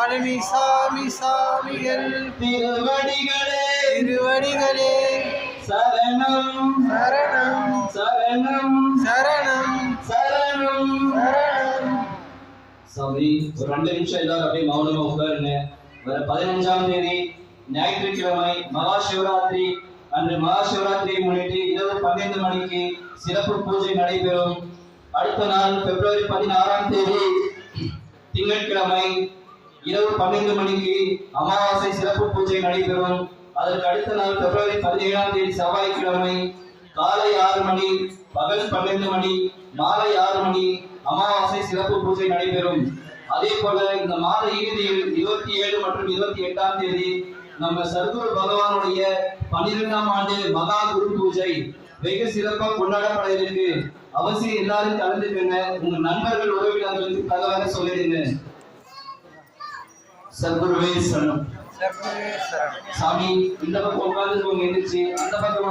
பழனிசாமி சாமிகள் திருவடிகளே திருவடிகளே சரணம் சரணம் சரணம் சரணம் சரணம் சரணம். சாமி ஒரு 2 நிமிஷம் எல்லாரும் அப்படியே மௌனமா உட்காருங்க. வர 15ஆம் தேதி ஞாயிற்றுக்கிழமை மகா சிவராத்திரி அன்று மகா சிவராத்திரியை முன்னிட்டு இரவு 12 மணிக்கு சிறப்பு பூஜை நடைபெறும். அடுத்த நாள் பிப்ரவரி 16ஆம் தேதி திங்கட்கிழமை இரவு 12 மணிக்கு அமாவாசை சிறப்பு பூஜை நடைபெறும். அதற்கு அடுத்த நாள் பிப்ரவரி 17ஆம் தேதி செவ்வாய்க்கிழமை காலை 6 மணி பகல் 12 மணி மாலை 6 மணி அமாவாசை சிறப்பு பூஜை நடைபெறும். அதே போல இந்த மாத இறுதியில் 27 மற்றும் 28ஆம் தேதி நம்ம சர்க்குரு பகவானுடைய 12ஆம் ஆண்டு மகா குரு பூஜை வெகு சிறப்பாக கொண்டாடப்பட இருக்கு. அவசியம் எல்லாரும் கலந்துக்கங்க. உங்க நண்பர்கள் உறவினர்களுக்கு தகவலை சொல்லிடுங்க. சர்க்குருவே சரணம். சாமி இந்த பக்கம் உட்கார்ந்து எந்திரிச்சு அந்த பக்கம்